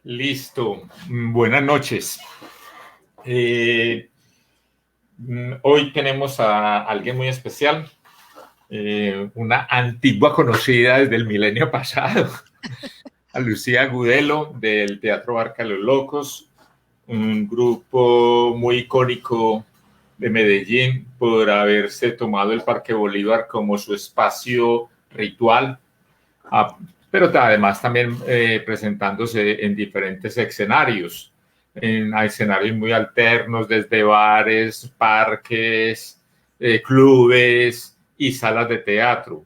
Listo. Buenas noches. Hoy tenemos a alguien muy especial, una antigua conocida desde el milenio pasado, a Lucía Agudelo del Teatro Barca de los Locos, un grupo muy icónico de Medellín por haberse tomado el Parque Bolívar como su espacio ritual, pero además también presentándose en diferentes escenarios, en escenarios muy alternos, desde bares, parques, clubes y salas de teatro.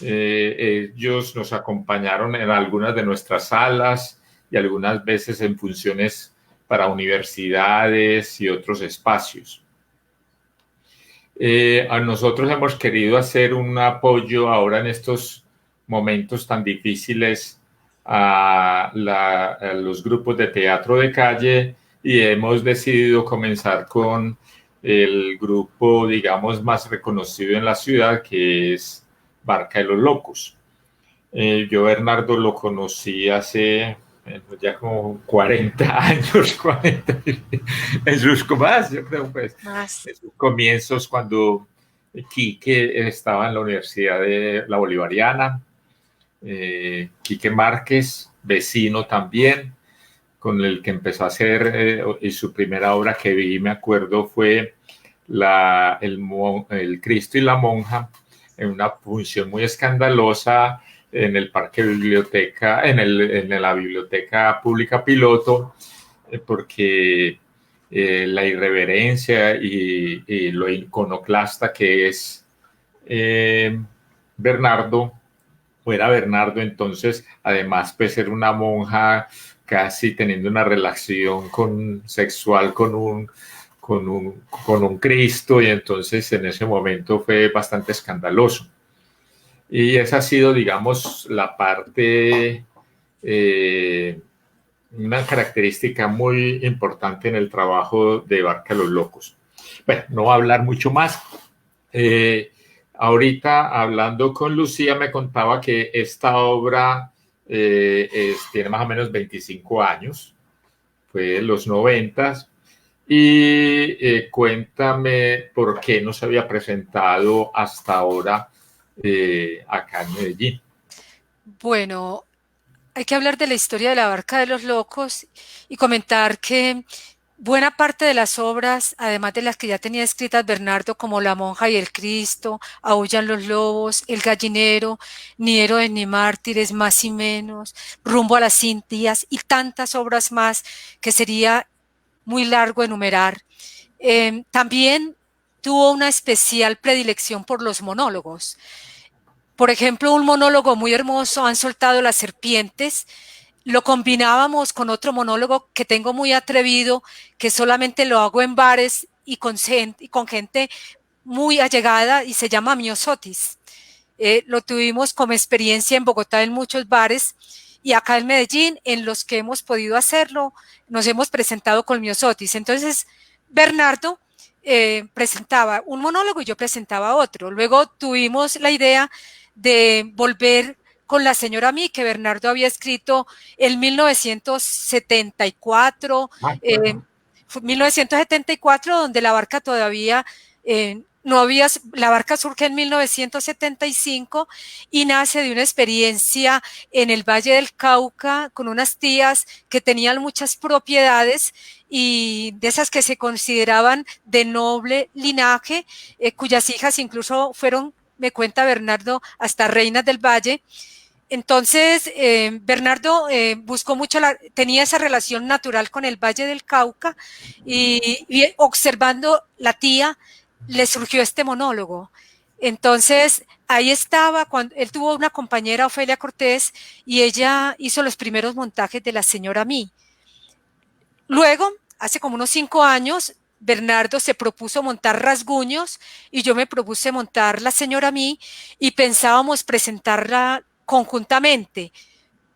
Ellos nos acompañaron en algunas de nuestras salas y algunas veces en funciones para universidades y otros espacios. A nosotros hemos querido hacer un apoyo ahora en estos momentos tan difíciles a los grupos de teatro de calle y hemos decidido comenzar con el grupo, digamos, más reconocido en la ciudad, que es Barca de los Locos. Yo Bernardo lo conocí hace ya como 40 años, 40, en sus más, yo creo, pues, en sus comienzos, cuando Quique estaba en la Universidad de la Bolivariana, Quique Márquez, vecino también, con el que empezó a hacer, y su primera obra que vi, me acuerdo, fue el Cristo y la Monja, en una función muy escandalosa en el Parque Biblioteca, en la Biblioteca Pública Piloto, porque la irreverencia y lo iconoclasta que es Bernardo, fuera Bernardo, entonces además pues ser una monja casi teniendo una relación sexual con un Cristo, y entonces en ese momento fue bastante escandaloso. Y esa ha sido, digamos, la parte, una característica muy importante en el trabajo de Barca los Locos. Bueno, no voy a hablar mucho más. Ahorita, hablando con Lucía, me contaba que esta obra tiene más o menos 25 años, fue en los 90. Y cuéntame por qué no se había presentado hasta ahora acá en Medellín. Bueno, hay que hablar de la historia de la Barca de los Locos y comentar que buena parte de las obras, además de las que ya tenía escritas Bernardo, como La Monja y el Cristo, Aúllan los Lobos, El Gallinero, Ni Héroes ni Mártires, Más y Menos, Rumbo a las Indias y tantas obras más que sería muy largo enumerar, también tuvo una especial predilección por los monólogos. Por ejemplo, un monólogo muy hermoso, Han soltado las serpientes, lo combinábamos con otro monólogo que tengo muy atrevido, que solamente lo hago en bares y con gente muy allegada, y se llama Miosotis. Lo tuvimos como experiencia en Bogotá en muchos bares, y acá en Medellín, en los que hemos podido hacerlo, nos hemos presentado con Miosotis. Entonces, Bernardo presentaba un monólogo y yo presentaba otro. Luego tuvimos la idea de volver con La Señora Mí, que Bernardo había escrito en 1974, 1974, donde la barca todavía no había, la barca surge en 1975 y nace de una experiencia en el Valle del Cauca con unas tías que tenían muchas propiedades y de esas que se consideraban de noble linaje, cuyas hijas incluso fueron, me cuenta Bernardo, hasta reinas del Valle. Entonces, Bernardo buscó mucho, tenía esa relación natural con el Valle del Cauca y observando la tía, le surgió este monólogo. Entonces, ahí estaba, cuando él tuvo una compañera, Ofelia Cortés, y ella hizo los primeros montajes de La Señora Mí. Luego, hace como unos 5 años, Bernardo se propuso montar Rasguños y yo me propuse montar La Señora Mí y pensábamos presentarla conjuntamente,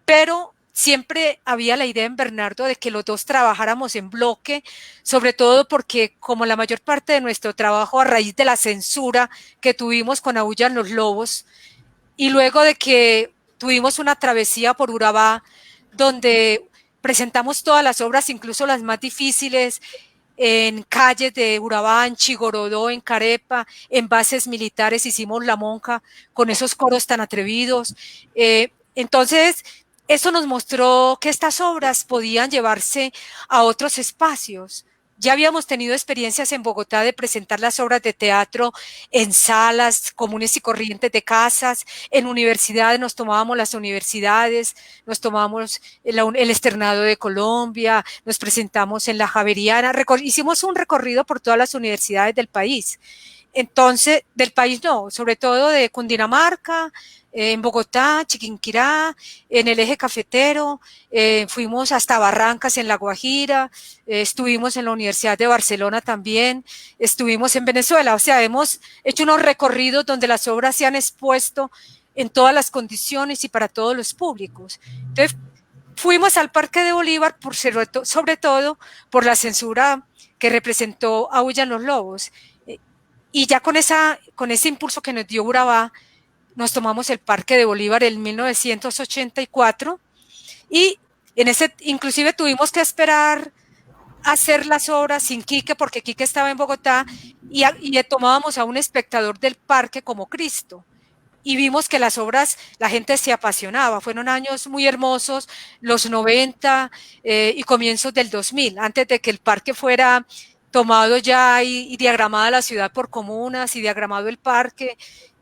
pero siempre había la idea en Bernardo de que los dos trabajáramos en bloque, sobre todo porque como la mayor parte de nuestro trabajo a raíz de la censura que tuvimos con Aúllan los Lobos y luego de que tuvimos una travesía por Urabá donde presentamos todas las obras, incluso las más difíciles, en calles de Urabá, en Chigorodó, en Carepa, en bases militares hicimos La Monja con esos coros tan atrevidos. Entonces, eso nos mostró que estas obras podían llevarse a otros espacios. Ya habíamos tenido experiencias en Bogotá de presentar las obras de teatro en salas comunes y corrientes de casas, en universidades, nos tomábamos las universidades, nos tomábamos el Externado de Colombia, nos presentamos en la Javeriana, hicimos un recorrido por todas las universidades del país. Entonces, del país no, sobre todo de Cundinamarca, en Bogotá, Chiquinquirá, en el eje cafetero, fuimos hasta Barrancas en La Guajira, estuvimos en la Universidad de Barcelona también, estuvimos en Venezuela, o sea, hemos hecho unos recorridos donde las obras se han expuesto en todas las condiciones y para todos los públicos. Entonces, fuimos al Parque de Bolívar sobre todo por la censura que representó Aúllan los Lobos. Y ya con ese impulso que nos dio Urabá, nos tomamos el Parque de Bolívar en 1984 y inclusive tuvimos que esperar a hacer las obras sin Quique, porque Quique estaba en Bogotá, y tomábamos a un espectador del parque como Cristo. Y vimos que las obras, la gente se apasionaba. Fueron años muy hermosos, los 90 y comienzos del 2000, antes de que el parque fuera tomado ya y diagramada la ciudad por comunas y diagramado el parque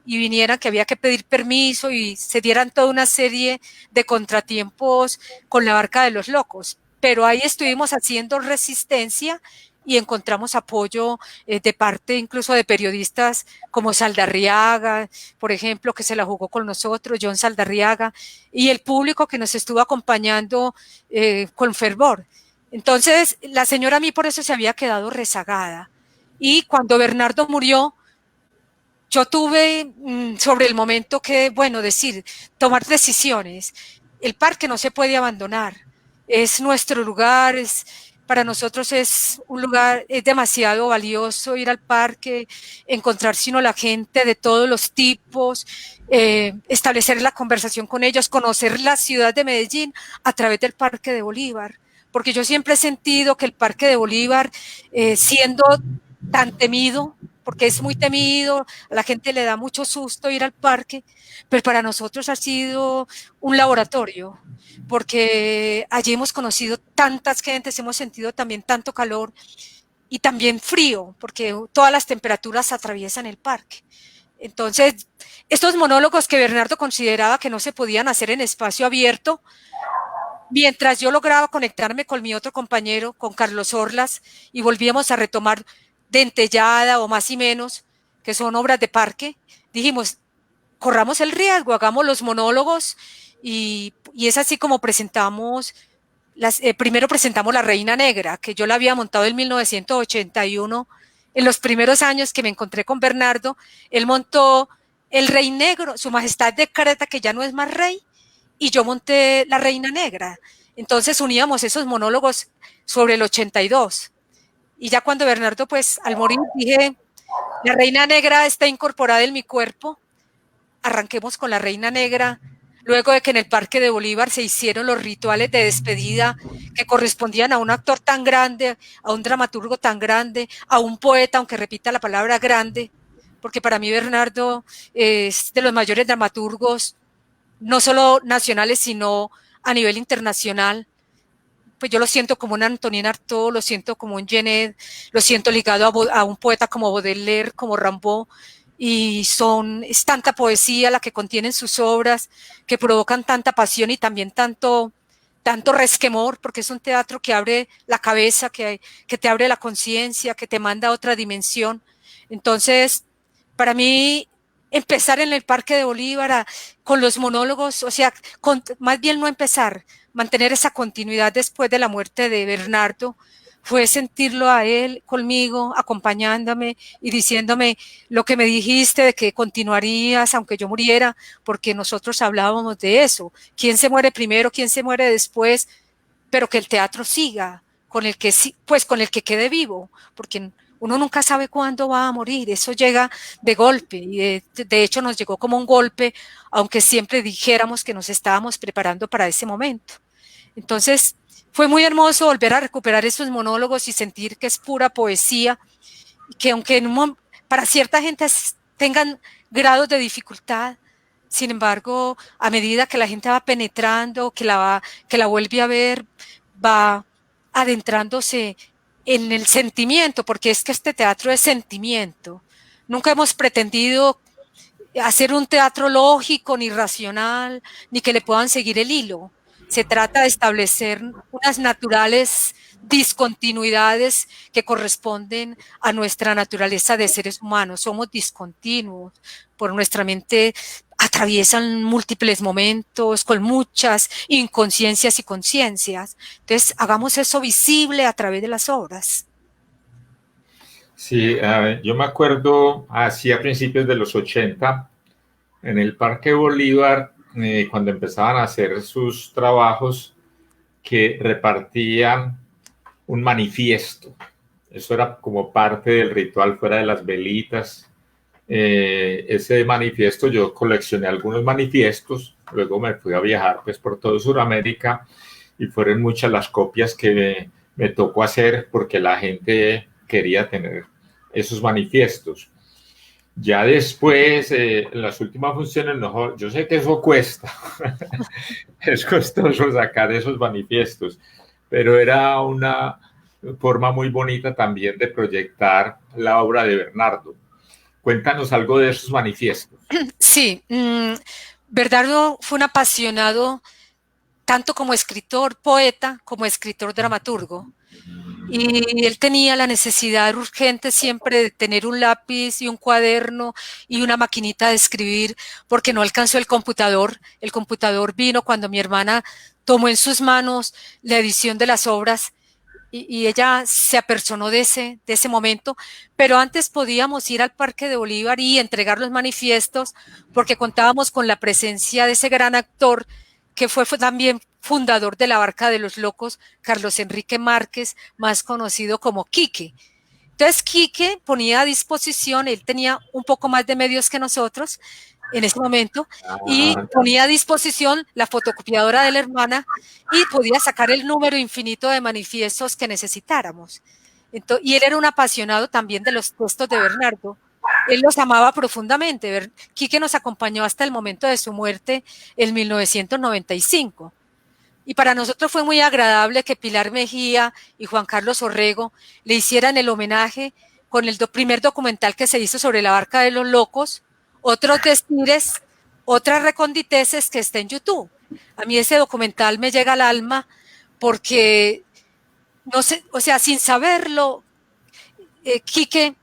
y vinieran que había que pedir permiso y se dieran toda una serie de contratiempos con la Barca de los Locos. Pero ahí estuvimos haciendo resistencia y encontramos apoyo de parte incluso de periodistas como Saldarriaga, por ejemplo, que se la jugó con nosotros, John Saldarriaga, y el público que nos estuvo acompañando con fervor. Entonces, la señora a mí por eso se había quedado rezagada. Y cuando Bernardo murió, yo tuve sobre el momento que, bueno, tomar decisiones. El parque no se puede abandonar. Es nuestro lugar, para nosotros es un lugar, es demasiado valioso ir al parque, encontrar sino la gente de todos los tipos, establecer la conversación con ellos, conocer la ciudad de Medellín a través del Parque de Bolívar. Porque yo siempre he sentido que el Parque de Bolívar, siendo tan temido, porque es muy temido, a la gente le da mucho susto ir al parque, pero para nosotros ha sido un laboratorio, porque allí hemos conocido tantas gentes, hemos sentido también tanto calor y también frío, porque todas las temperaturas atraviesan el parque. Entonces, estos monólogos que Bernardo consideraba que no se podían hacer en espacio abierto, mientras yo lograba conectarme con mi otro compañero, con Carlos Orlas, y volvíamos a retomar Dentellada o Más y Menos, que son obras de parque, dijimos, corramos el riesgo, hagamos los monólogos, y es así como presentamos, primero presentamos La Reina Negra, que yo la había montado en 1981, en los primeros años que me encontré con Bernardo, él montó El Rey Negro, Su Majestad decreta que ya no es más rey, y yo monté La Reina Negra. Entonces uníamos esos monólogos sobre el 82. Y ya cuando Bernardo, pues al morir, dije, La Reina Negra está incorporada en mi cuerpo, arranquemos con La Reina Negra. Luego de que en el Parque de Bolívar se hicieron los rituales de despedida que correspondían a un actor tan grande, a un dramaturgo tan grande, a un poeta, aunque repita la palabra grande, porque para mí Bernardo es de los mayores dramaturgos, no solo nacionales, sino a nivel internacional. Pues yo lo siento como un Antonin Artaud, lo siento como un Genet, lo siento ligado a un poeta como Baudelaire, como Rimbaud, y es tanta poesía la que contienen sus obras, que provocan tanta pasión y también tanto resquemor, porque es un teatro que abre la cabeza, que te abre la conciencia, que te manda a otra dimensión. Entonces, para mí, empezar en el Parque de Bolívar con los monólogos, o sea, más bien no empezar, mantener esa continuidad después de la muerte de Bernardo, fue sentirlo a él conmigo, acompañándome y diciéndome lo que me dijiste de que continuarías aunque yo muriera, porque nosotros hablábamos de eso, quién se muere primero, quién se muere después, pero que el teatro siga, con el que pues con el que quede vivo, porque uno nunca sabe cuándo va a morir, eso llega de golpe y de hecho nos llegó como un golpe, aunque siempre dijéramos que nos estábamos preparando para ese momento. Entonces, fue muy hermoso volver a recuperar esos monólogos y sentir que es pura poesía, que aunque para cierta gente tengan grados de dificultad, sin embargo, a medida que la gente va penetrando, que la vuelve a ver, va adentrándose en el sentimiento, porque es que este teatro es sentimiento. Nunca hemos pretendido hacer un teatro lógico, ni racional, ni que le puedan seguir el hilo. Se trata de establecer unas naturales discontinuidades que corresponden a nuestra naturaleza de seres humanos. Somos discontinuos, por nuestra mente atraviesan múltiples momentos con muchas inconsciencias y conciencias. Entonces, hagamos eso visible a través de las obras. Sí, yo me acuerdo así a principios de los 80, en el Parque Bolívar, cuando empezaban a hacer sus trabajos, que repartían un manifiesto. Eso era como parte del ritual fuera de las velitas. Ese manifiesto, yo coleccioné algunos manifiestos, luego me fui a viajar pues por todo Sudamérica y fueron muchas las copias que me tocó hacer porque la gente quería tener esos manifiestos. Ya después, en las últimas funciones, no, yo sé que eso cuesta, es costoso sacar esos manifiestos, pero era una forma muy bonita también de proyectar la obra de Bernardo. Cuéntanos algo de esos manifiestos. Sí, Bernardo fue un apasionado tanto como escritor, poeta, como escritor dramaturgo. Y él tenía la necesidad urgente siempre de tener un lápiz y un cuaderno y una maquinita de escribir porque no alcanzó el computador. El computador vino cuando mi hermana tomó en sus manos la edición de las obras y ella se apersonó de ese momento, pero antes podíamos ir al Parque de Bolívar y entregar los manifiestos porque contábamos con la presencia de ese gran actor que fue también fundador de la Barca de los Locos, Carlos Enrique Márquez, más conocido como Quique. Entonces Quique ponía a disposición, él tenía un poco más de medios que nosotros en ese momento, y ponía a disposición la fotocopiadora de la hermana y podía sacar el número infinito de manifiestos que necesitáramos. Entonces, y él era un apasionado también de los textos de Bernardo. Él los amaba profundamente. Quique nos acompañó hasta el momento de su muerte en 1995. Y para nosotros fue muy agradable que Pilar Mejía y Juan Carlos Orrego le hicieran el homenaje con el primer documental que se hizo sobre la Barca de los Locos, otros destires, otras reconditeces que está en YouTube. A mí ese documental me llega al alma porque, no sé, o sea, sin saberlo, Quique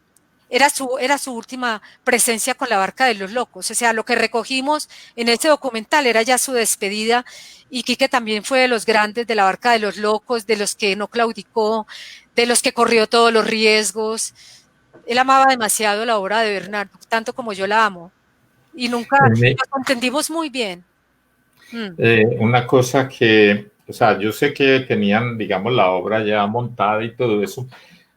era su última presencia con la Barca de los Locos. O sea, lo que recogimos en ese documental era ya su despedida y Quique también fue de los grandes de la Barca de los Locos, de los que no claudicó, de los que corrió todos los riesgos. Él amaba demasiado la obra de Bernardo, tanto como yo la amo. Y nunca nos entendimos muy bien. Una cosa que, o sea, yo sé que tenían, digamos, la obra ya montada y todo eso.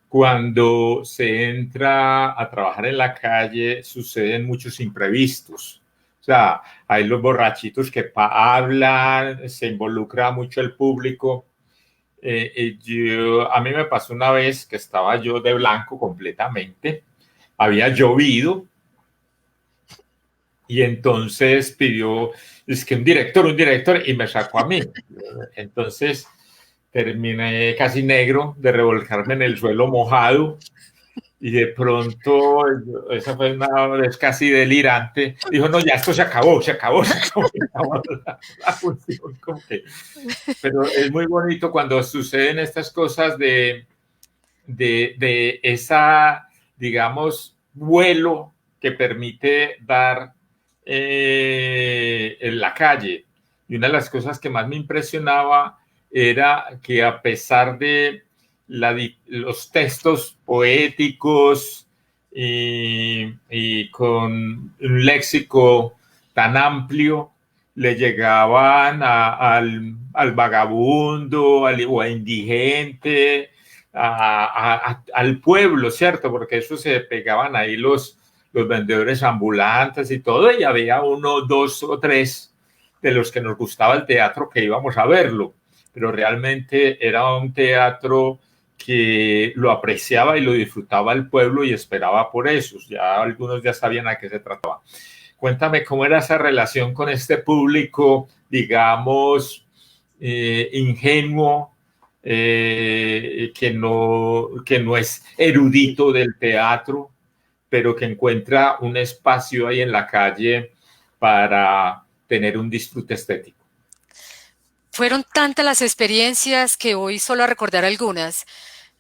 Cuando se entra a trabajar en la calle, suceden muchos imprevistos. O sea, hay los borrachitos que hablan, se involucra mucho el público. A mí me pasó una vez que estaba yo de blanco completamente, había llovido y entonces pidió, es que un director, y me sacó a mí. Entonces terminé casi negro de revolcarme en el suelo mojado y de pronto, esa fue una vez casi delirante, dijo, no, ya esto se acabó la función, como que, pero es muy bonito cuando suceden estas cosas de esa, digamos, vuelo que permite dar en la calle. Y una de las cosas que más me impresionaba era que a pesar de los textos poéticos y con un léxico tan amplio le llegaban al vagabundo, o al indigente, al pueblo, ¿cierto? Porque eso se pegaban ahí los vendedores ambulantes y todo, y había uno, dos o tres de los que nos gustaba el teatro que íbamos a verlo, pero realmente era un teatro que lo apreciaba y lo disfrutaba el pueblo y esperaba por eso. Ya algunos ya sabían a qué se trataba. Cuéntame cómo era esa relación con este público, digamos, ingenuo, que no es erudito del teatro, pero que encuentra un espacio ahí en la calle para tener un disfrute estético. Fueron tantas las experiencias que hoy solo a recordar algunas,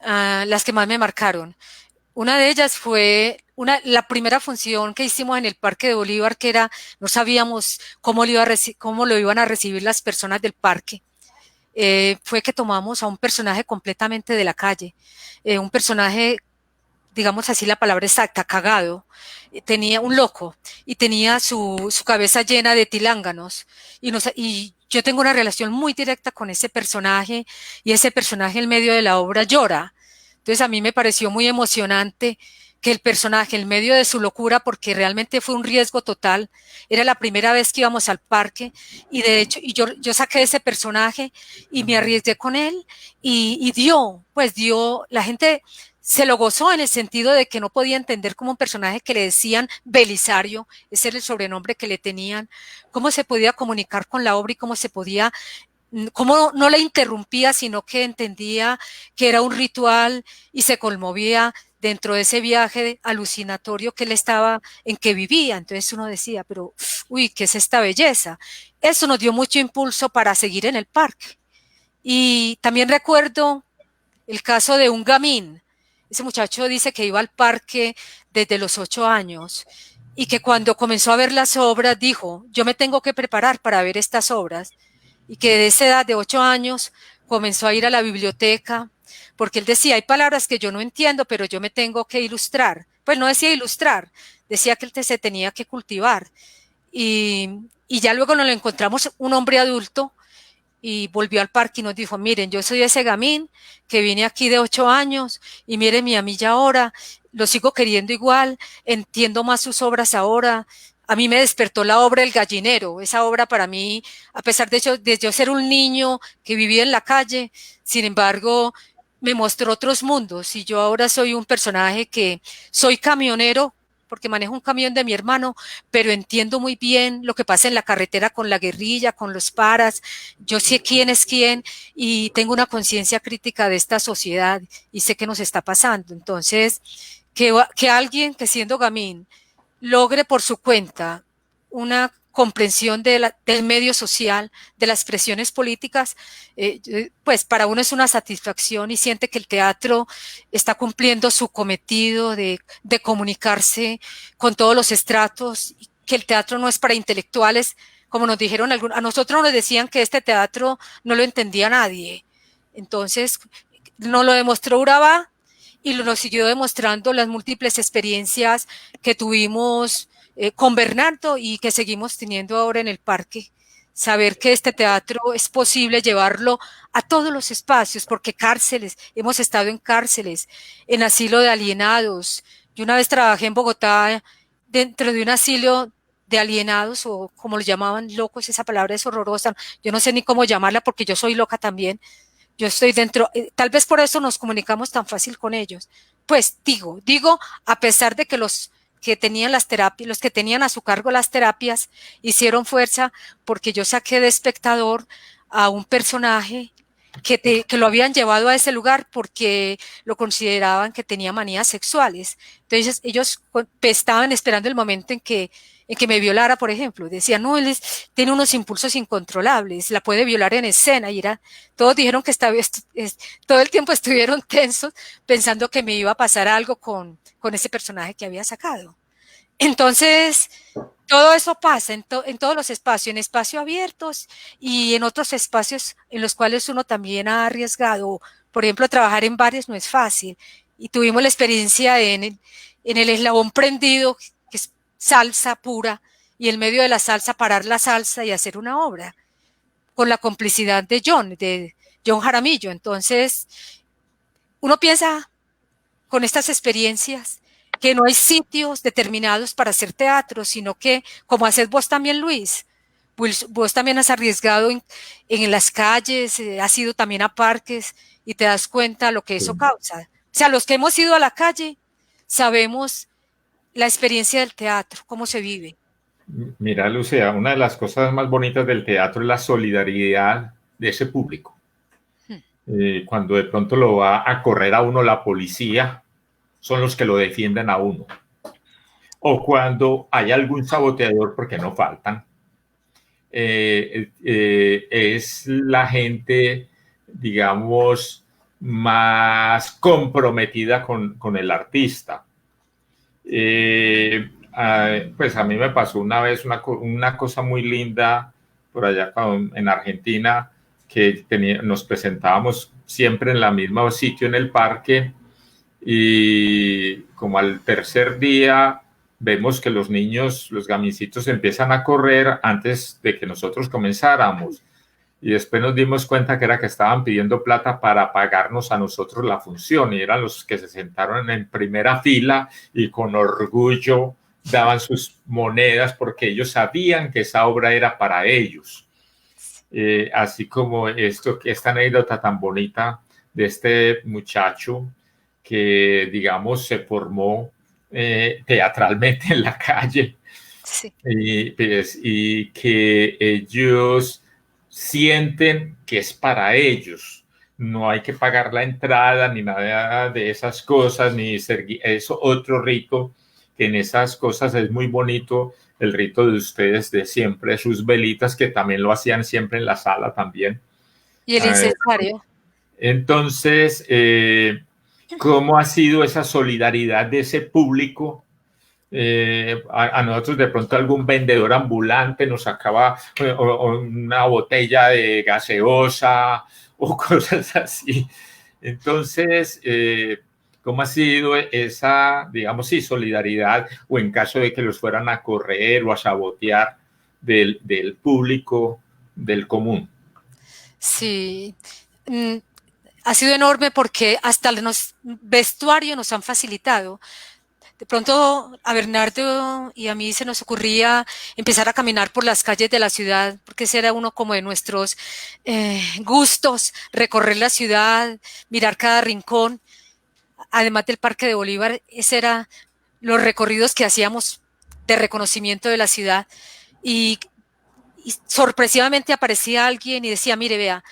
las que más me marcaron. Una de ellas fue la primera función que hicimos en el Parque de Bolívar, que era, no sabíamos cómo lo iban a recibir las personas del parque. Fue que tomamos a un personaje completamente de la calle, un personaje, digamos así la palabra exacta, cagado, tenía un loco y tenía su cabeza llena de tilánganos y yo tengo una relación muy directa con ese personaje y ese personaje en medio de la obra llora. Entonces a mí me pareció muy emocionante que el personaje en medio de su locura, porque realmente fue un riesgo total, era la primera vez que íbamos al parque y de hecho yo saqué ese personaje y me arriesgué con él y dio, la gente se lo gozó en el sentido de que no podía entender como un personaje que le decían Belisario, ese era el sobrenombre que le tenían, cómo se podía comunicar con la obra y cómo no la interrumpía, sino que entendía que era un ritual y se conmovía dentro de ese viaje alucinatorio que él estaba, en que vivía. Entonces uno decía, pero, uy, ¿qué es esta belleza? Eso nos dio mucho impulso para seguir en el parque. Y también recuerdo el caso de un gamín. Ese muchacho dice que iba al parque desde los 8 años y que cuando comenzó a ver las obras dijo, yo me tengo que preparar para ver estas obras. Y que de esa edad de 8 años comenzó a ir a la biblioteca, porque él decía, hay palabras que yo no entiendo, pero yo me tengo que ilustrar. Pues no decía ilustrar, decía que él se tenía que cultivar. Y ya luego nos lo encontramos un hombre adulto y volvió al parque y nos dijo, miren, yo soy ese gamín que vine aquí de 8 años y miren a mí ya ahora, lo sigo queriendo igual, entiendo más sus obras ahora. A mí me despertó la obra El Gallinero, esa obra para mí, a pesar de yo ser un niño que vivía en la calle, sin embargo, me mostró otros mundos y yo ahora soy un personaje que soy camionero porque manejo un camión de mi hermano, pero entiendo muy bien lo que pasa en la carretera con la guerrilla, con los paras, yo sé quién es quién y tengo una conciencia crítica de esta sociedad y sé qué nos está pasando. Entonces, que alguien que siendo gamín logre por su cuenta una comprensión del medio social, de las presiones políticas, pues para uno es una satisfacción y siente que el teatro está cumpliendo su cometido de comunicarse con todos los estratos, que el teatro no es para intelectuales, como nos dijeron algunos, a nosotros nos decían que este teatro no lo entendía nadie. Entonces, nos lo demostró Urabá y nos siguió demostrando las múltiples experiencias que tuvimos con Bernardo y que seguimos teniendo ahora en el parque. Saber que este teatro es posible llevarlo a todos los espacios, porque cárceles, hemos estado en cárceles, en asilo de alienados. Yo una vez trabajé en Bogotá dentro de un asilo de alienados, o como lo llamaban, locos, esa palabra es horrorosa, yo no sé ni cómo llamarla porque yo soy loca también, yo estoy dentro, tal vez por eso nos comunicamos tan fácil con ellos. Pues digo, a pesar de que los que tenían las terapias, los que tenían a su cargo las terapias, hicieron fuerza porque yo saqué de espectador a un personaje que lo habían llevado a ese lugar porque lo consideraban que tenía manías sexuales. Entonces ellos estaban esperando el momento en que me violara, por ejemplo. Decían, no, tiene unos impulsos incontrolables, la puede violar en escena. Todos dijeron que todo el tiempo estuvieron tensos pensando que me iba a pasar algo con ese personaje que había sacado. Entonces, todo eso pasa en todos los espacios, en espacios abiertos y en otros espacios en los cuales uno también ha arriesgado Por ejemplo, trabajar en bares no es fácil. Y tuvimos la experiencia en el eslabón prendido, que es salsa pura, y en medio de la salsa parar la salsa y hacer una obra, con la complicidad de John Jaramillo. Entonces, uno piensa con estas experiencias que no hay sitios determinados para hacer teatro, sino que, como haces vos también, Luis, vos también has arriesgado en las calles, has ido también a parques y te das cuenta lo que eso Sí. causa. O sea, los que hemos ido a la calle sabemos la experiencia del teatro, cómo se vive. Mira, Lucía, una de las cosas más bonitas del teatro es la solidaridad de ese público. Cuando de pronto lo va a correr a uno la policía, son los que lo defienden a uno. O cuando hay algún saboteador, porque no faltan, es la gente, digamos, más comprometida con el artista. Pues a mí me pasó una vez una cosa muy linda por allá en Argentina, que nos presentábamos siempre en el mismo sitio en el parque y como al tercer día vemos que los niños, los gamincitos empiezan a correr antes de que nosotros comenzáramos. Y después nos dimos cuenta que era que estaban pidiendo plata para pagarnos a nosotros la función y eran los que se sentaron en primera fila y con orgullo daban sus monedas porque ellos sabían que esa obra era para ellos. Así como esta anécdota tan bonita de este muchacho que, digamos, se formó teatralmente en la calle Sí. y que ellos sienten que es para ellos. No hay que pagar la entrada ni nada de esas cosas, ni eso otro rito, que en esas cosas es muy bonito el rito de ustedes de siempre, sus velitas que también lo hacían siempre en la sala también. Y el incensario. Entonces, ¿cómo ha sido esa solidaridad de ese público? A nosotros de pronto algún vendedor ambulante nos acaba o una botella de gaseosa o cosas así. Entonces, ¿cómo ha sido esa, digamos, sí, solidaridad o en caso de que los fueran a correr o a sabotear del público del común? Sí. Ha sido enorme porque hasta los vestuarios nos han facilitado. De pronto a Bernardo y a mí se nos ocurría empezar a caminar por las calles de la ciudad, porque ese era uno como de nuestros gustos, recorrer la ciudad, mirar cada rincón, además del Parque de Bolívar, ese era los recorridos que hacíamos de reconocimiento de la ciudad y sorpresivamente aparecía alguien y decía, mire, vea,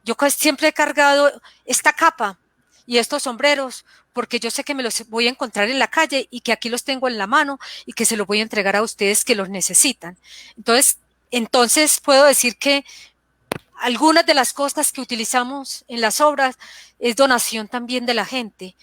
yo siempre he cargado esta capa y estos sombreros porque yo sé que me los voy a encontrar en la calle y que aquí los tengo en la mano y que se los voy a entregar a ustedes que los necesitan. Entonces puedo decir que algunas de las cosas que utilizamos en las obras es donación también de la gente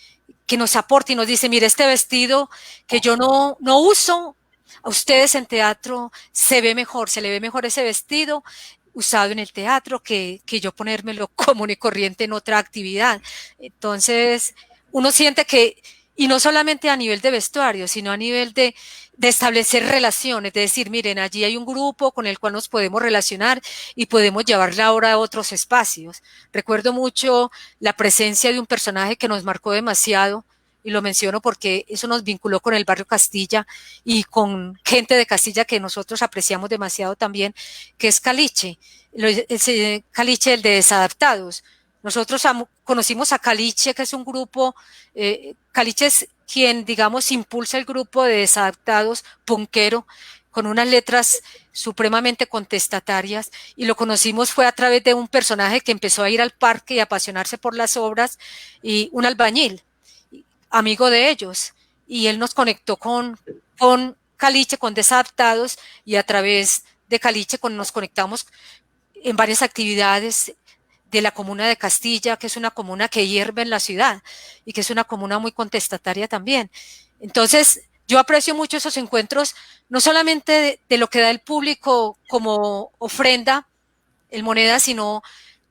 que nos aporta y nos dice, mire, este vestido que yo no uso, a ustedes en teatro se le ve mejor ese vestido usado en el teatro que yo ponérmelo común y corriente en otra actividad. Entonces, uno siente que, y no solamente a nivel de vestuario, sino a nivel de establecer relaciones, de decir, miren, allí hay un grupo con el cual nos podemos relacionar y podemos llevar la obra a otros espacios. Recuerdo mucho la presencia de un personaje que nos marcó demasiado, y lo menciono porque eso nos vinculó con el barrio Castilla y con gente de Castilla que nosotros apreciamos demasiado también, que es Caliche, ese Caliche, el de Desadaptados. Nosotros conocimos a Caliche, que es un grupo, Caliche es quien, digamos, impulsa el grupo de Desadaptados punkero, con unas letras supremamente contestatarias, y lo conocimos fue a través de un personaje que empezó a ir al parque y a apasionarse por las obras, y un albañil, amigo de ellos, y él nos conectó con Caliche, con Desadaptados, y a través de Caliche nos conectamos en varias actividades de la comuna de Castilla, que es una comuna que hierve en la ciudad y que es una comuna muy contestataria también. Entonces, yo aprecio mucho esos encuentros, no solamente de lo que da el público como ofrenda, el moneda, sino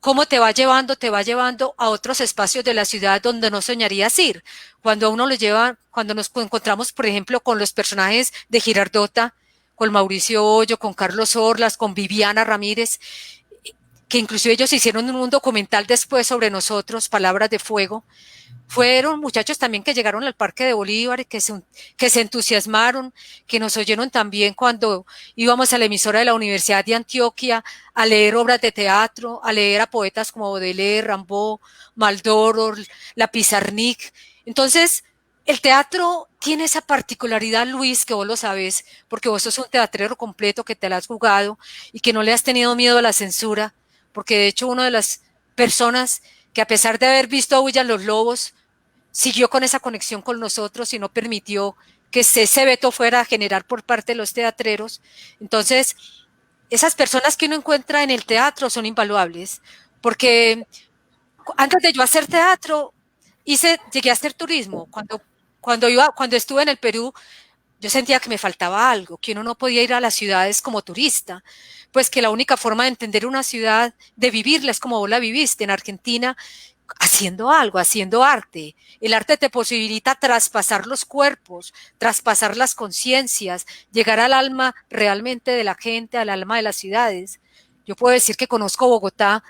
cómo te va llevando a otros espacios de la ciudad donde no soñarías ir. Cuando a uno lo lleva, cuando nos encontramos, por ejemplo, con los personajes de Girardota, con Mauricio Hoyo, con Carlos Orlas, con Viviana Ramírez, que inclusive ellos hicieron un documental después sobre nosotros, Palabras de Fuego. Fueron muchachos también que llegaron al Parque de Bolívar y que se entusiasmaron, que nos oyeron también cuando íbamos a la emisora de la Universidad de Antioquia a leer obras de teatro, a leer a poetas como Baudelaire, Rimbaud, Maldoror, la Pizarnik. Entonces, el teatro tiene esa particularidad, Luis, que vos lo sabes, porque vos sos un teatrero completo que te la has jugado y que no le has tenido miedo a la censura, porque de hecho una de las personas que a pesar de haber visto Aullan los Lobos, siguió con esa conexión con nosotros y no permitió que ese veto fuera a generar por parte de los teatreros. Entonces, esas personas que uno encuentra en el teatro son invaluables, porque antes de yo hacer teatro, llegué a hacer turismo. Cuando estuve en el Perú, yo sentía que me faltaba algo, que uno no podía ir a las ciudades como turista, pues que la única forma de entender una ciudad, de vivirla, es como vos la viviste en Argentina, haciendo algo, haciendo arte. El arte te posibilita traspasar los cuerpos, traspasar las conciencias, llegar al alma realmente de la gente, al alma de las ciudades. Yo puedo decir que conozco Bogotá,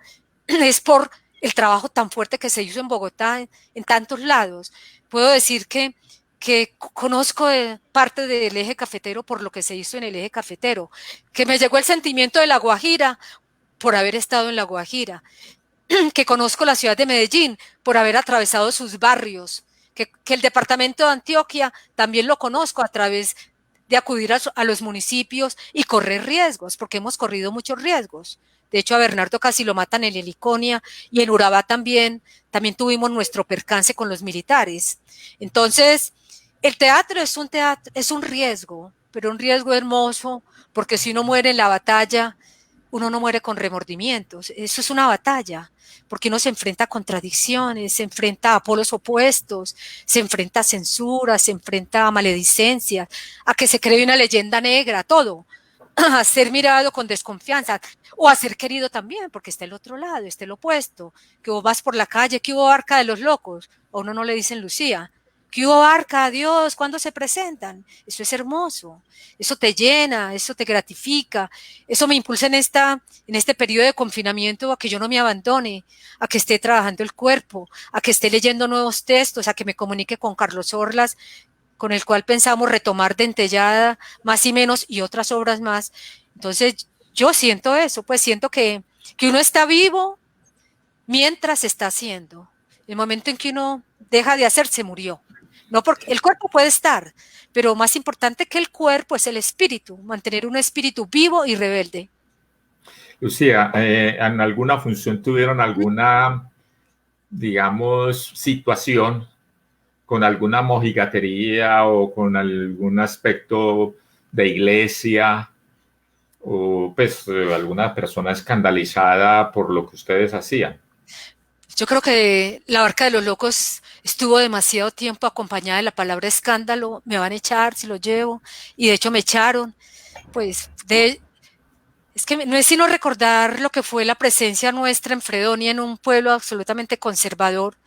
es por el trabajo tan fuerte que se hizo en Bogotá en tantos lados. Puedo decir que conozco parte del eje cafetero por lo que se hizo en el eje cafetero, que me llegó el sentimiento de La Guajira por haber estado en La Guajira, que conozco la ciudad de Medellín por haber atravesado sus barrios, que el departamento de Antioquia también lo conozco a través de acudir a los municipios y correr riesgos, porque hemos corrido muchos riesgos. De hecho, a Bernardo casi lo matan en Heliconia y en Urabá también tuvimos nuestro percance con los militares. Entonces, el teatro es un riesgo, pero un riesgo hermoso, porque si uno muere en la batalla, uno no muere con remordimientos. Eso es una batalla, porque uno se enfrenta a contradicciones, se enfrenta a polos opuestos, se enfrenta a censura, se enfrenta a maledicencias, a que se cree una leyenda negra, a todo, a ser mirado con desconfianza o a ser querido también, porque está el otro lado, está el opuesto, que vos vas por la calle, que hubo Arca de los Locos, a uno no le dicen Lucía, que hubo Arca, Dios, ¿cuándo se presentan? Eso es hermoso, eso te llena, eso te gratifica, eso me impulsa en este periodo de confinamiento a que yo no me abandone, a que esté trabajando el cuerpo, a que esté leyendo nuevos textos, a que me comunique con Carlos Orlas, con el cual pensamos retomar Dentellada, Más y Menos y otras obras más. Entonces, yo siento eso, pues siento que uno está vivo mientras está haciendo. El momento en que uno deja de hacer, se murió. No, porque el cuerpo puede estar, pero más importante que el cuerpo es el espíritu, mantener un espíritu vivo y rebelde. Lucía, ¿en alguna función tuvieron alguna, digamos, situación con alguna mojigatería o con algún aspecto de iglesia o pues alguna persona escandalizada por lo que ustedes hacían? Yo creo que la Barca de los Locos estuvo demasiado tiempo acompañada de la palabra escándalo, me van a echar si lo llevo, y de hecho me echaron, pues es que no es sino recordar lo que fue la presencia nuestra en Fredonia, en un pueblo absolutamente conservador,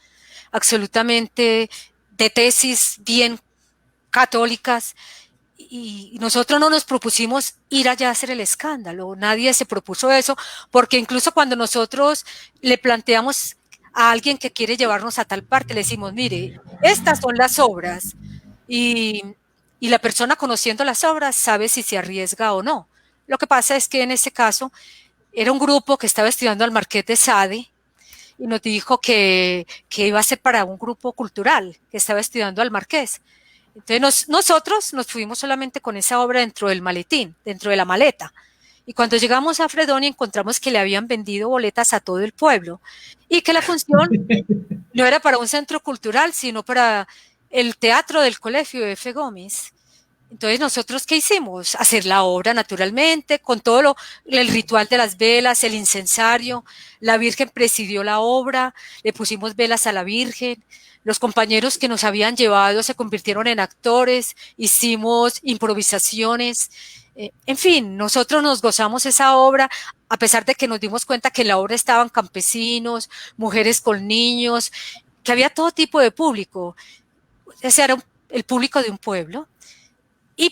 absolutamente de tesis bien católicas, y nosotros no nos propusimos ir allá a hacer el escándalo, nadie se propuso eso, porque incluso cuando nosotros le planteamos a alguien que quiere llevarnos a tal parte, le decimos, mire, estas son las obras, y, y la persona conociendo las obras sabe si se arriesga o no. Lo que pasa es que en ese caso era un grupo que estaba estudiando al Marqués de Sade y nos dijo que iba a ser para un grupo cultural que estaba estudiando al Marqués. Entonces nosotros nos fuimos solamente con esa obra dentro del maletín, dentro de la maleta. Y cuando llegamos a Fredonia encontramos que le habían vendido boletas a todo el pueblo y que la función no era para un centro cultural, sino para el teatro del Colegio de F. Gómez. Entonces, ¿nosotros qué hicimos? Hacer la obra naturalmente, con todo el ritual de las velas, el incensario, la Virgen presidió la obra, le pusimos velas a la Virgen, los compañeros que nos habían llevado se convirtieron en actores, hicimos improvisaciones, en fin, nosotros nos gozamos esa obra a pesar de que nos dimos cuenta que en la obra estaban campesinos, mujeres con niños, que había todo tipo de público. Ese era el público de un pueblo.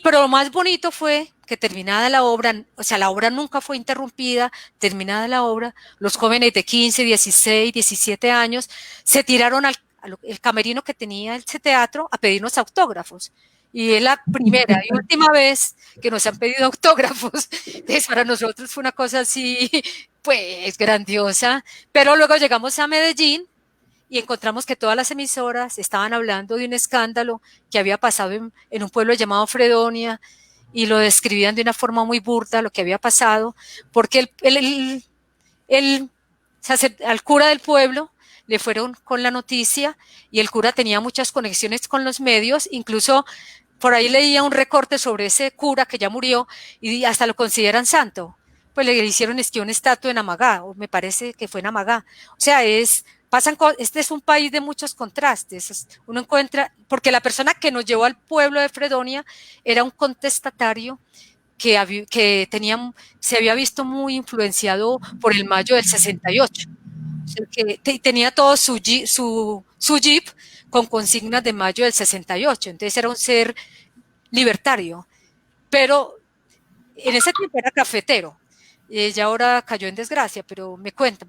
Pero lo más bonito fue que terminada la obra, o sea, la obra nunca fue interrumpida, terminada la obra, los jóvenes de 15, 16, 17 años se tiraron al el camerino que tenía ese teatro a pedirnos autógrafos. Y es la primera y última vez que nos han pedido autógrafos. Entonces, para nosotros fue una cosa así, pues, grandiosa. Pero luego llegamos a Medellín y encontramos que todas las emisoras estaban hablando de un escándalo que había pasado en un pueblo llamado Fredonia y lo describían de una forma muy burda lo que había pasado, porque al cura del pueblo le fueron con la noticia y el cura tenía muchas conexiones con los medios, incluso por ahí leía un recorte sobre ese cura que ya murió y hasta lo consideran santo. Pues le hicieron una estatua en Amagá, o me parece que fue en Amagá. O sea, este es un país de muchos contrastes. Uno encuentra, porque la persona que nos llevó al pueblo de Fredonia era un contestatario que se había visto muy influenciado por el mayo del 68. O sea, que tenía todo su jeep con consignas de mayo del 68. Entonces era un ser libertario. Pero en ese tiempo era cafetero. Ya ahora cayó en desgracia, pero me cuentan.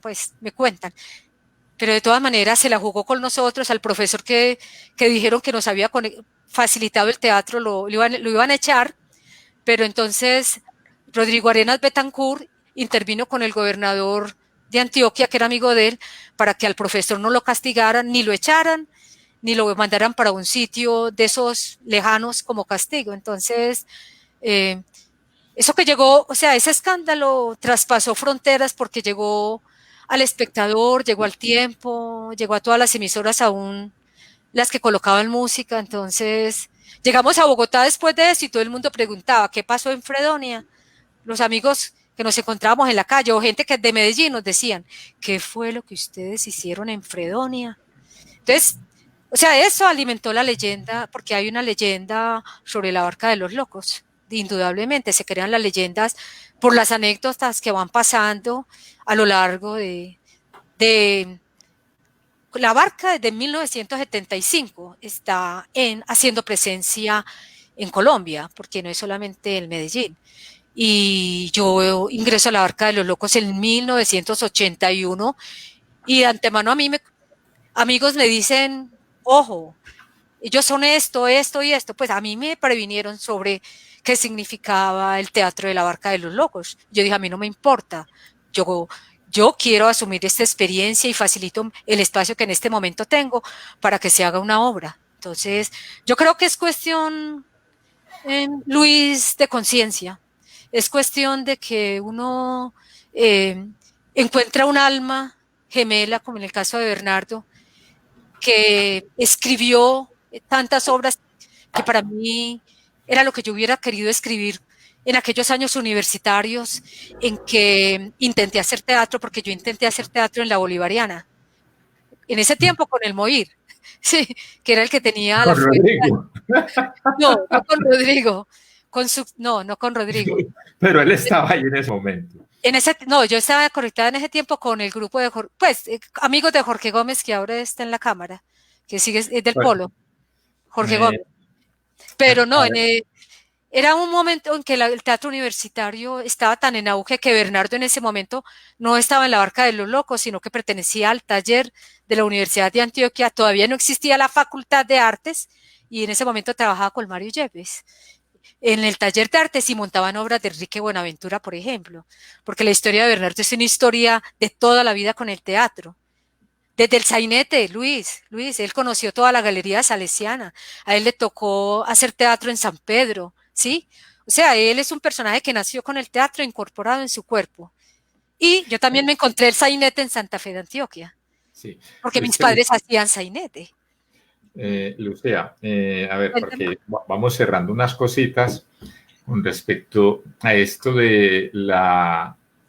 Pero de todas maneras se la jugó con nosotros, al profesor que dijeron que nos había facilitado el teatro, lo iban a echar, pero entonces Rodrigo Arenas Betancourt intervino con el gobernador de Antioquia, que era amigo de él, para que al profesor no lo castigaran, ni lo echaran, ni lo mandaran para un sitio de esos lejanos como castigo. Entonces, eso que llegó, o sea, ese escándalo traspasó fronteras porque llegó al espectador, llegó al tiempo, llegó a todas las emisoras, aún las que colocaban música. Entonces, llegamos a Bogotá después de eso y todo el mundo preguntaba, ¿qué pasó en Fredonia? Los amigos que nos encontrábamos en la calle o gente que de Medellín nos decían, ¿qué fue lo que ustedes hicieron en Fredonia? Entonces, o sea, eso alimentó la leyenda, porque hay una leyenda sobre la Barca de los Locos. Indudablemente se crean las leyendas por las anécdotas que van pasando a lo largo de la Barca. Desde 1975 está haciendo presencia en Colombia, porque no es solamente el Medellín. Y yo ingreso a la Barca de los Locos en 1981 y de antemano amigos me dicen, ojo, ellos son esto y esto. Pues a mí me previnieron sobre qué significaba el teatro de la Barca de los Locos. Yo dije, a mí no me importa, yo quiero asumir esta experiencia y facilito el espacio que en este momento tengo para que se haga una obra. Entonces, yo creo que es cuestión, Luis, de conciencia. Es cuestión de que uno encuentra un alma gemela, como en el caso de Bernardo, que escribió tantas obras que para mí era lo que yo hubiera querido escribir en aquellos años universitarios en que intenté hacer teatro, porque yo intenté hacer teatro en la Bolivariana, en ese tiempo con el Moir, sí, que era el que tenía la Con fuerza. Rodrigo. No con Rodrigo, no con Rodrigo. Pero él estaba ahí en ese momento. No, yo estaba conectada en ese tiempo con el grupo de amigos de Jorge Gómez, que ahora está en la cámara, que sigue, es del Polo, Jorge Gómez. Pero no, era un momento en que el teatro universitario estaba tan en auge que Bernardo en ese momento no estaba en la Barca de los Locos, sino que pertenecía al taller de la Universidad de Antioquia. Todavía no existía la Facultad de Artes y en ese momento trabajaba con Mario Yepes en el taller de artes y montaban obras de Enrique Buenaventura, por ejemplo, porque la historia de Bernardo es una historia de toda la vida con el teatro. Desde el sainete, Luis, él conoció toda la galería salesiana, a él le tocó hacer teatro en San Pedro, ¿sí? O sea, él es un personaje que nació con el teatro incorporado en su cuerpo. Y yo también me encontré el sainete en Santa Fe de Antioquia, sí. porque mis padres hacían sainete. Lucía, a ver, porque vamos cerrando unas cositas con respecto a esto de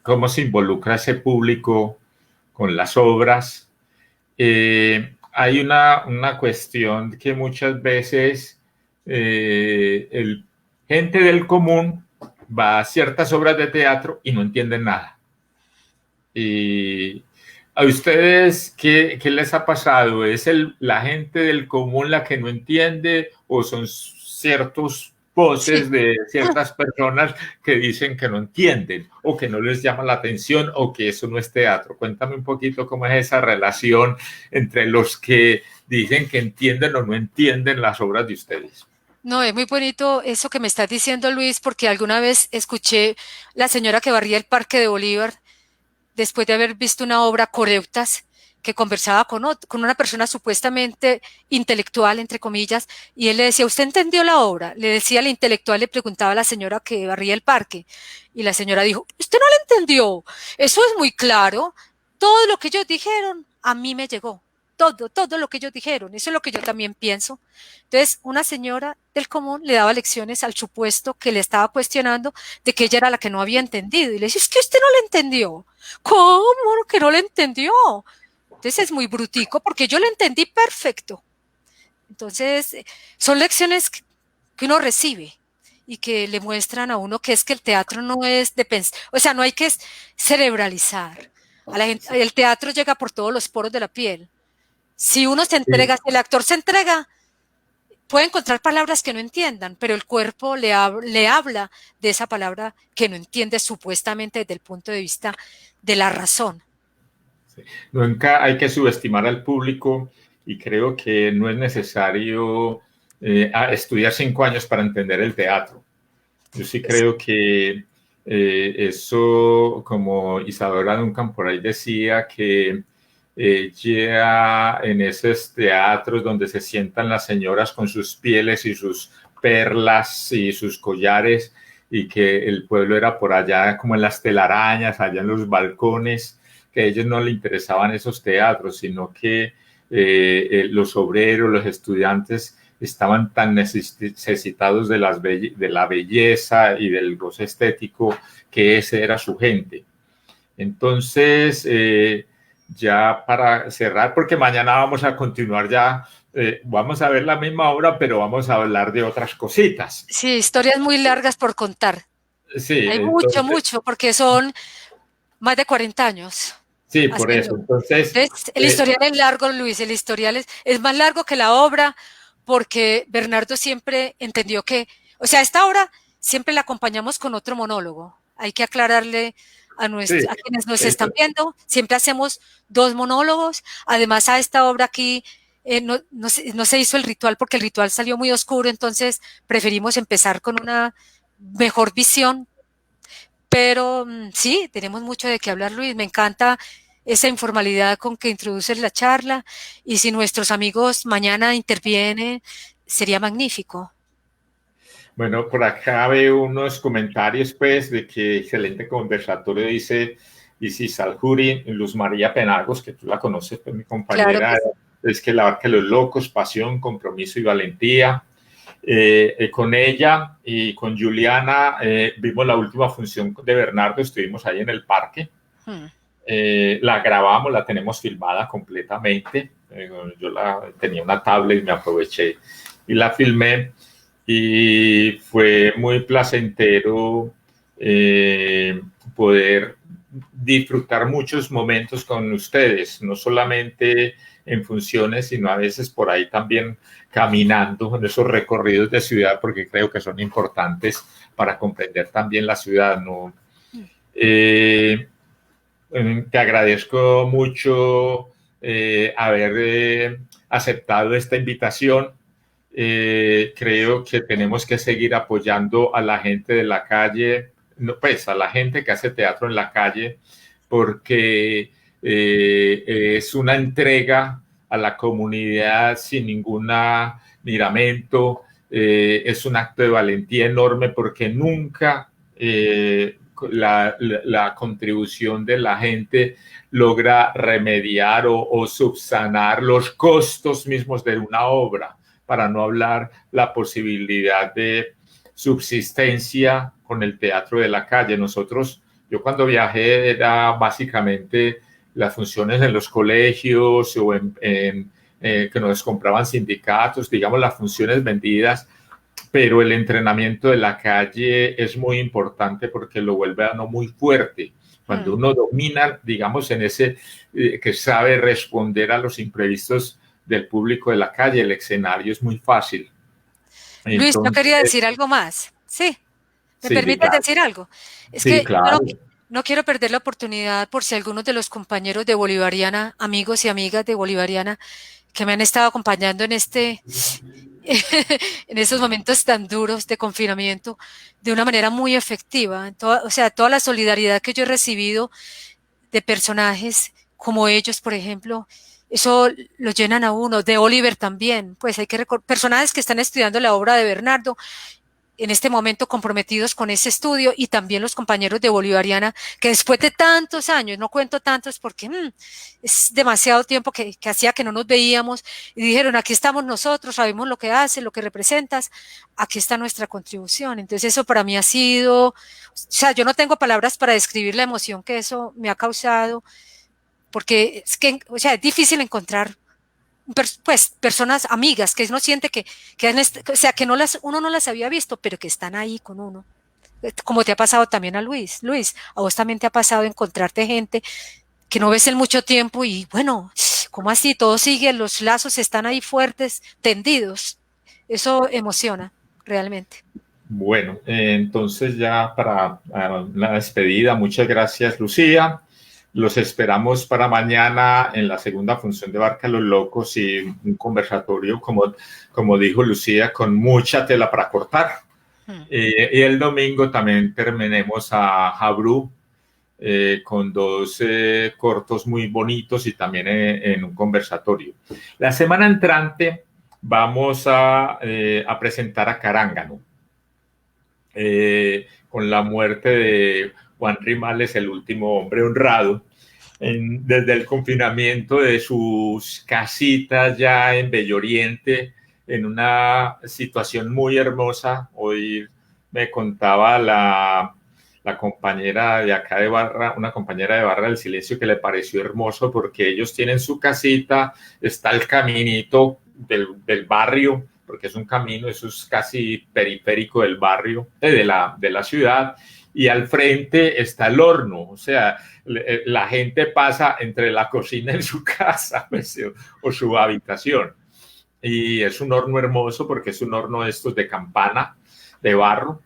cómo se involucra ese público con las obras. Hay una cuestión que muchas veces gente del común va a ciertas obras de teatro y no entienden nada. Y a ustedes, ¿qué les ha pasado? ¿Es la gente del común la que no entiende o son ciertos Sí. voces de ciertas personas que dicen que no entienden o que no les llama la atención o que eso no es teatro? Cuéntame un poquito cómo es esa relación entre los que dicen que entienden o no entienden las obras de ustedes. No, es muy bonito eso que me estás diciendo, Luis, porque alguna vez escuché la señora que barría el Parque de Bolívar después de haber visto una obra Coreutas que conversaba con una persona supuestamente intelectual, entre comillas, y él le decía, ¿usted entendió la obra? Le decía el intelectual, le preguntaba a la señora que barría el parque, y la señora dijo, ¿usted no lo entendió? Eso es muy claro. Todo lo que ellos dijeron a mí me llegó. Todo lo que ellos dijeron. Eso es lo que yo también pienso. Entonces, una señora del común le daba lecciones al supuesto que le estaba cuestionando de que ella era la que no había entendido. Y le decía, es que usted no lo entendió. ¿Cómo que no lo entendió? Entonces es muy brutico porque yo lo entendí perfecto. Entonces, son lecciones que uno recibe y que le muestran a uno que es que el teatro no es de pensar, o sea, no hay que cerebralizar. A la gente, el teatro llega por todos los poros de la piel. Si uno se entrega, Sí. si el actor se entrega, puede encontrar palabras que no entiendan, pero el cuerpo le habla de esa palabra que no entiende supuestamente desde el punto de vista de la razón. Sí. Nunca hay que subestimar al público y creo que no es necesario estudiar 5 años para entender el teatro. Yo sí creo que eso, como Isadora Duncan por ahí decía, que ya en esos teatros donde se sientan las señoras con sus pieles y sus perlas y sus collares y que el pueblo era por allá como en las telarañas, allá en los balcones, que a ellos no les interesaban esos teatros, sino que los obreros, los estudiantes estaban tan necesitados de la belleza y del goce estético que ese era su gente. Entonces, ya para cerrar, porque mañana vamos a continuar ya, vamos a ver la misma obra, pero vamos a hablar de otras cositas. Sí, historias muy largas por contar. Sí, Hay mucho, entonces, mucho, porque son más de 40 años sí, por eso. haciendo. Entonces, Entonces, el historial es largo, Luis, el historial es más largo que la obra, porque Bernardo siempre entendió que, o sea, esta obra siempre la acompañamos con otro monólogo. Hay que aclararle sí, a quienes nos eso, están viendo, siempre hacemos dos monólogos. Además, a esta obra aquí no se hizo el ritual porque el ritual salió muy oscuro, entonces preferimos empezar con una mejor visión. Pero sí, tenemos mucho de qué hablar, Luis. Me encanta esa informalidad con que introduces la charla y si nuestros amigos mañana intervienen, sería magnífico. bueno, por acá veo unos comentarios, pues, de que excelente conversatorio, dice Isis Aljuri, Luz María Penagos, que tú la conoces, pues, mi Claro compañera, que sí. es que la barca de los locos, pasión, compromiso y valentía. Con ella y con Juliana vimos la última función de Bernardo, estuvimos ahí en el parque, Hmm. la grabamos, la tenemos filmada completamente, yo tenía una tablet y me aproveché y la filmé y fue muy placentero poder disfrutar muchos momentos con ustedes, no solamente en funciones, sino a veces por ahí también caminando en esos recorridos de ciudad, porque creo que son importantes para comprender también la ciudad, ¿no? Eh, Te agradezco mucho haber aceptado esta invitación. Creo que tenemos que seguir apoyando a la gente de la calle, no, pues a la gente que hace teatro en la calle, porque es una entrega a la comunidad sin ninguna miramento, es un acto de valentía enorme porque nunca la contribución de la gente logra remediar o subsanar los costos mismos de una obra, para no hablar la posibilidad de subsistencia con el teatro de la calle. Yo cuando viajé era básicamente las funciones en los colegios o que nos compraban sindicatos, digamos las funciones vendidas, pero el entrenamiento de la calle es muy importante porque lo vuelve a uno muy fuerte, Cuando uno domina, digamos, en ese que sabe responder a los imprevistos del público de la calle, el escenario es muy fácil. Luis, yo quería Entonces, decir algo más. Sí, ¿me sí, permites claro. decir algo? Es Sí, que yo no, claro. no quiero perder la oportunidad por si algunos de los compañeros de Bolivariana, amigos y amigas de Bolivariana, que me han estado acompañando en en esos momentos tan duros de confinamiento, de una manera muy efectiva. O sea, toda la solidaridad que yo he recibido de personajes como ellos, por ejemplo, eso lo llenan a uno, de Oliver también, pues hay que recordar, personajes que están estudiando la obra de Bernardo, en este momento comprometidos con ese estudio, y también los compañeros de Bolivariana, que después de tantos años, no cuento tantos porque es demasiado tiempo que hacía que no nos veíamos, y dijeron, aquí estamos nosotros, sabemos lo que haces, lo que representas, aquí está nuestra contribución. Entonces eso para mí ha sido, o sea, yo no tengo palabras para describir la emoción que eso me ha causado, porque es que, o sea, es difícil encontrar pues personas amigas que uno siente o sea, que uno no las había visto, pero que están ahí con uno. Como te ha pasado también a Luis. Luis, a vos también te ha pasado encontrarte gente que no ves en mucho tiempo y bueno, ¿cómo así? Todo sigue, los lazos están ahí fuertes, tendidos. Eso emociona, realmente. Bueno, entonces ya para la despedida, muchas gracias, Lucía. Los esperamos para mañana en la segunda función de Barca los Locos y un conversatorio, como dijo Lucía, con mucha tela para cortar. Y el domingo también terminemos a Jabru con dos cortos muy bonitos y también en un conversatorio. La semana entrante vamos a presentar a Carángano. Con la muerte de Juan Rimales, el último hombre honrado, desde el confinamiento de sus casitas ya en Bello Oriente, en una situación muy hermosa. Hoy me contaba la compañera de acá de Barra, una compañera de Barra del Silencio, que le pareció hermoso porque ellos tienen su casita, está el caminito del barrio, porque es un camino, eso es casi periférico del barrio, de la ciudad, y al frente está el horno, o sea, la gente pasa entre la cocina y su casa, pues, o su habitación. Y es un horno hermoso porque es un horno de estos de campana, de barro,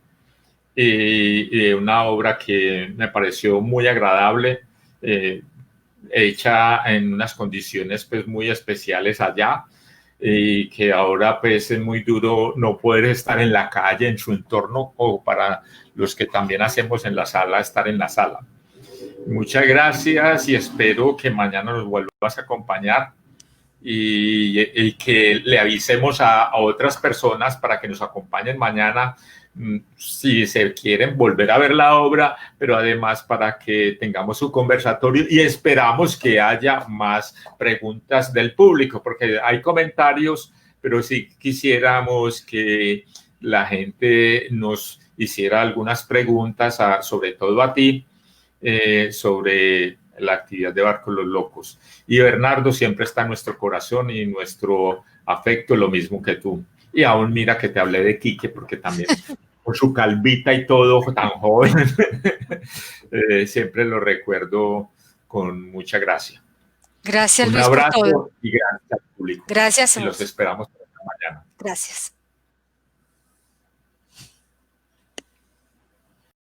y una obra que me pareció muy agradable, hecha en unas condiciones pues muy especiales allá, y que ahora pues es muy duro no poder estar en la calle, en su entorno, o para los que también hacemos en la sala, estar en la sala. Muchas gracias y espero que mañana nos vuelvas a acompañar y que le avisemos a otras personas para que nos acompañen mañana si se quieren volver a ver la obra, pero además para que tengamos un conversatorio y esperamos que haya más preguntas del público, porque hay comentarios, pero sí quisiéramos que la gente nos hiciera algunas preguntas, sobre todo a ti, sobre la actividad de Barcos los Locos. Y Bernardo siempre está en nuestro corazón y nuestro afecto, lo mismo que tú. Y aún mira que te hablé de Quique, porque también con su calvita y todo, tan joven, siempre lo recuerdo con mucha gracia. Gracias, Un Luis, por todo. abrazo y gracias al público. Gracias a Y los vos. esperamos para mañana. Gracias.